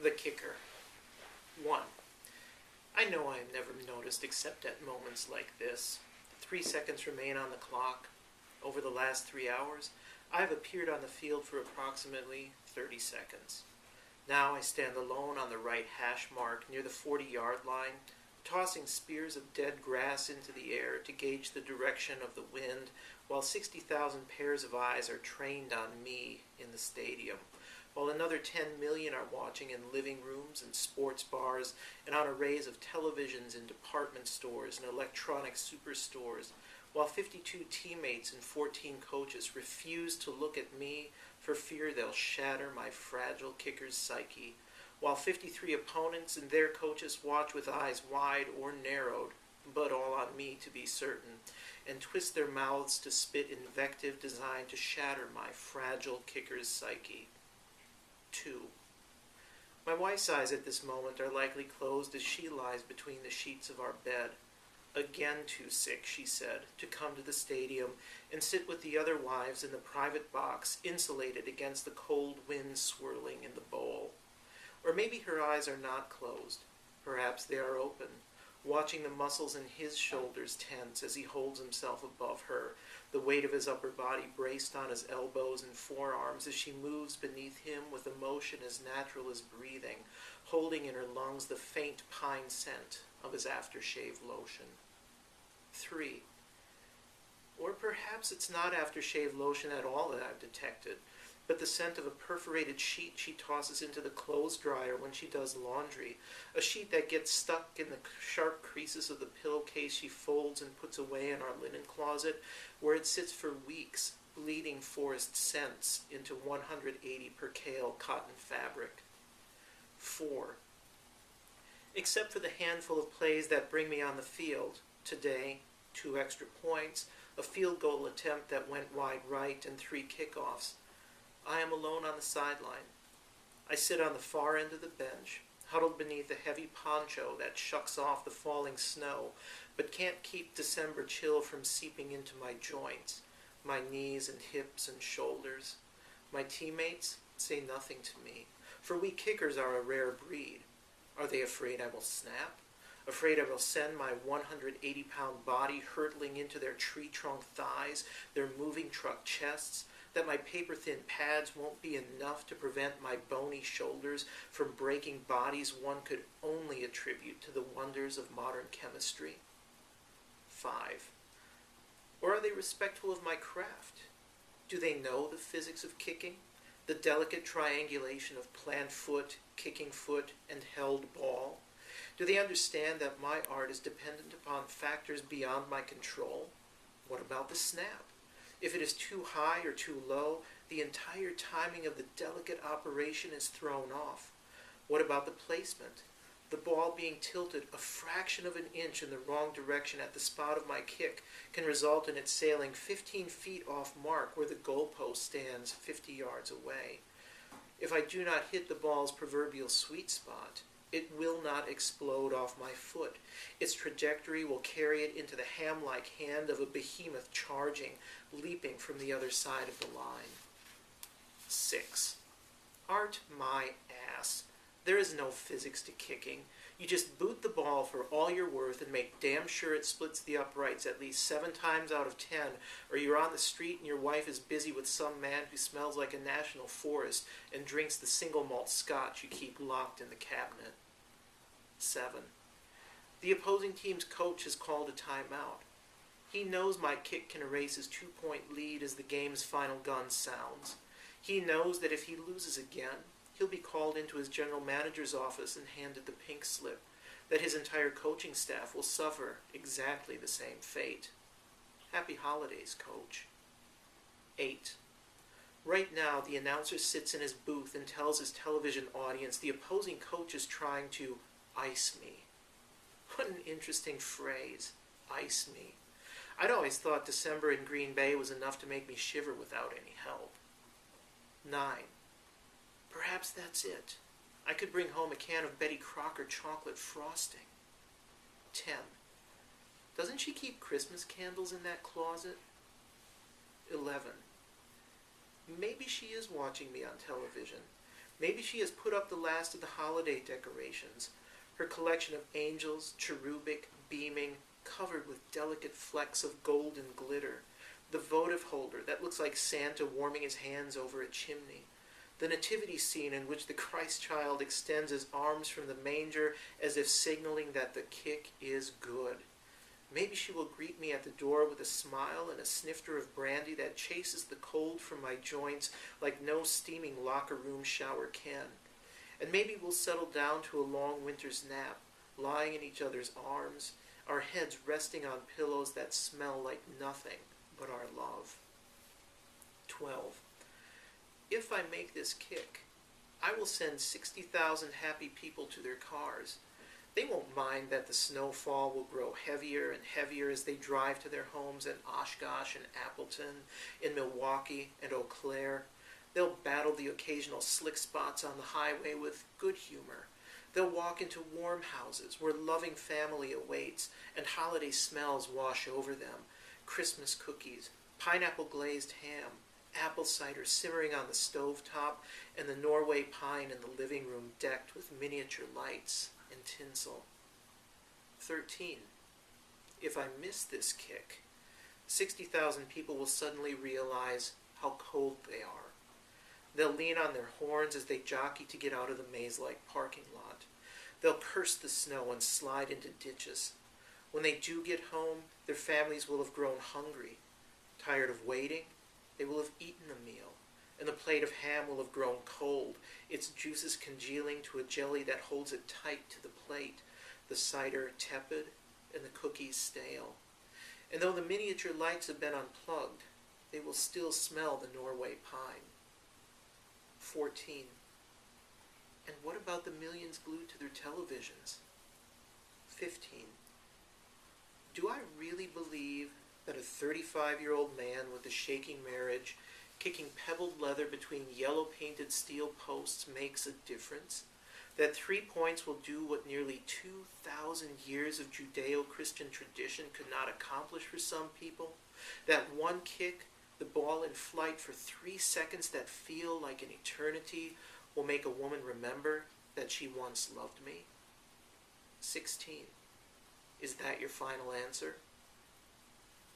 The kicker. 1. I know I am never noticed except at moments like this. 3 seconds remain on the clock. Over the last 3 hours, I have appeared on the field for approximately 30 seconds. Now I stand alone on the right hash mark near the 40-yard line, tossing spears of dead grass into the air to gauge the direction of the wind, while 60,000 pairs of eyes are trained on me in the stadium, while another 10 million are watching in living rooms and sports bars and on arrays of televisions in department stores and electronic superstores, while 52 teammates and 14 coaches refuse to look at me for fear they'll shatter my fragile kicker's psyche, while 53 opponents and their coaches watch with eyes wide or narrowed, but all on me to be certain, and twist their mouths to spit invective designed to shatter my fragile kicker's psyche. 2. My wife's eyes at this moment are likely closed as she lies between the sheets of our bed. Again too sick, she said, to come to the stadium and sit with the other wives in the private box, insulated against the cold wind swirling in the bowl. Or maybe her eyes are not closed. Perhaps they are open, watching the muscles in his shoulders tense as he holds himself above her, the weight of his upper body braced on his elbows and forearms as she moves beneath him with a motion as natural as breathing, holding in her lungs the faint pine scent of his aftershave lotion. 3. Or perhaps it's not aftershave lotion at all that I've detected, but the scent of a perforated sheet she tosses into the clothes dryer when she does laundry, a sheet that gets stuck in the sharp creases of the pillowcase she folds and puts away in our linen closet, where it sits for weeks, bleeding forest scents into 180 percale cotton fabric. 4. Except for the handful of plays that bring me on the field, today, 2 extra points, a field goal attempt that went wide right, and 3 kickoffs, I am alone on the sideline. I sit on the far end of the bench, huddled beneath a heavy poncho that shucks off the falling snow, but can't keep December chill from seeping into my joints, my knees and hips and shoulders. My teammates say nothing to me, for we kickers are a rare breed. Are they afraid I will snap? Afraid I will send my 180-pound body hurtling into their tree-trunk thighs, their moving truck chests, that my paper-thin pads won't be enough to prevent my bony shoulders from breaking bodies one could only attribute to the wonders of modern chemistry? 5. Or are they respectful of my craft? Do they know the physics of kicking? The delicate triangulation of plant foot, kicking foot, and held ball? Do they understand that my art is dependent upon factors beyond my control? What about the snap? If it is too high or too low, the entire timing of the delicate operation is thrown off. What about the placement? The ball being tilted a fraction of an inch in the wrong direction at the spot of my kick can result in it sailing 15 feet off mark where the goalpost stands 50 yards away. If I do not hit the ball's proverbial sweet spot, it will not explode off my foot. Its trajectory will carry it into the ham-like hand of a behemoth charging, leaping from the other side of the line. 6. Art my ass. There is no physics to kicking. You just boot the ball for all you're worth and make damn sure it splits the uprights at least 7 times out of 10, or you're on the street and your wife is busy with some man who smells like a national forest and drinks the single malt scotch you keep locked in the cabinet. 7. The opposing team's coach has called a timeout. He knows my kick can erase his 2-point lead as the game's final gun sounds. He knows that if he loses again, he'll be called into his general manager's office and handed the pink slip, that his entire coaching staff will suffer exactly the same fate. Happy holidays, coach. 8. Right now, the announcer sits in his booth and tells his television audience the opposing coach is trying to ice me. What an interesting phrase, ice me. I'd always thought December in Green Bay was enough to make me shiver without any help. 9. Perhaps that's it. I could bring home a can of Betty Crocker chocolate frosting. 10. Doesn't she keep Christmas candles in that closet? 11. Maybe she is watching me on television. Maybe she has put up the last of the holiday decorations, her collection of angels, cherubic, beaming, covered with delicate flecks of golden glitter, the votive holder that looks like Santa warming his hands over a chimney, the nativity scene in which the Christ child extends his arms from the manger as if signaling that the kick is good. Maybe she will greet me at the door with a smile and a snifter of brandy that chases the cold from my joints like no steaming locker room shower can. And maybe we'll settle down to a long winter's nap, lying in each other's arms, our heads resting on pillows that smell like nothing but our love. 12. If I make this kick, I will send 60,000 happy people to their cars. They won't mind that the snowfall will grow heavier and heavier as they drive to their homes in Oshkosh and Appleton, in Milwaukee and Eau Claire. They'll battle the occasional slick spots on the highway with good humor. They'll walk into warm houses where loving family awaits and holiday smells wash over them. Christmas cookies, pineapple glazed ham, apple cider simmering on the stovetop, and the Norway pine in the living room decked with miniature lights and tinsel. 13. If I miss this kick, 60,000 people will suddenly realize how cold they are. They'll lean on their horns as they jockey to get out of the maze-like parking lot. They'll curse the snow and slide into ditches. When they do get home, their families will have grown hungry. Tired of waiting, they will have eaten the meal, and the plate of ham will have grown cold, its juices congealing to a jelly that holds it tight to the plate, the cider tepid, and the cookies stale. And though the miniature lights have been unplugged, they will still smell the Norway pine. 14. And what about the millions glued to their televisions? 15. Do I really believe that a 35-year-old man with a shaking marriage, kicking pebbled leather between yellow-painted steel posts makes a difference? That 3 points will do what nearly 2,000 years of Judeo-Christian tradition could not accomplish for some people? That one kick, the ball in flight for 3 seconds that feel like an eternity, will make a woman remember that she once loved me? 16. Is that your final answer?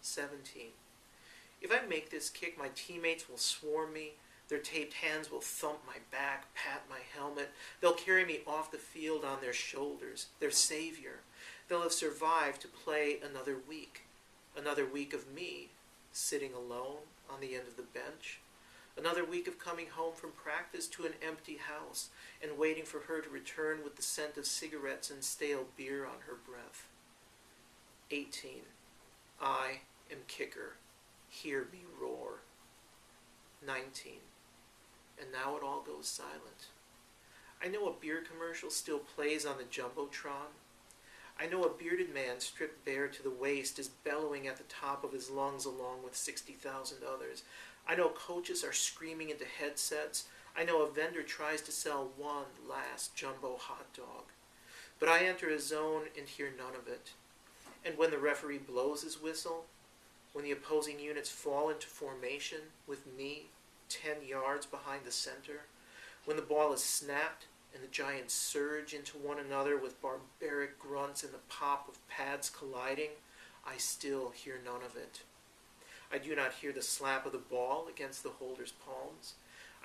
17. If I make this kick, my teammates will swarm me. Their taped hands will thump my back, pat my helmet. They'll carry me off the field on their shoulders, their savior. They'll have survived to play another week of me sitting alone on the end of the bench, another week of coming home from practice to an empty house and waiting for her to return with the scent of cigarettes and stale beer on her breath. 18. I am kicker. Hear me roar. 19. And now it all goes silent. I know a beer commercial still plays on the Jumbotron. I know a bearded man stripped bare to the waist is bellowing at the top of his lungs along with 60,000 others. I know coaches are screaming into headsets. I know a vendor tries to sell one last jumbo hot dog. But I enter a zone and hear none of it. And when the referee blows his whistle, when the opposing units fall into formation with me 10 yards behind the center, when the ball is snapped and the Giants surge into one another with barbaric grunts and the pop of pads colliding, I still hear none of it. I do not hear the slap of the ball against the holder's palms.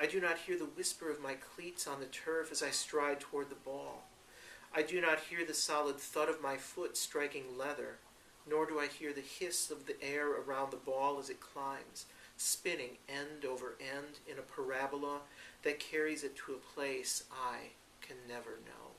I do not hear the whisper of my cleats on the turf as I stride toward the ball. I do not hear the solid thud of my foot striking leather, nor do I hear the hiss of the air around the ball as it climbs, spinning end over end in a parabola that carries it to a place I can never know.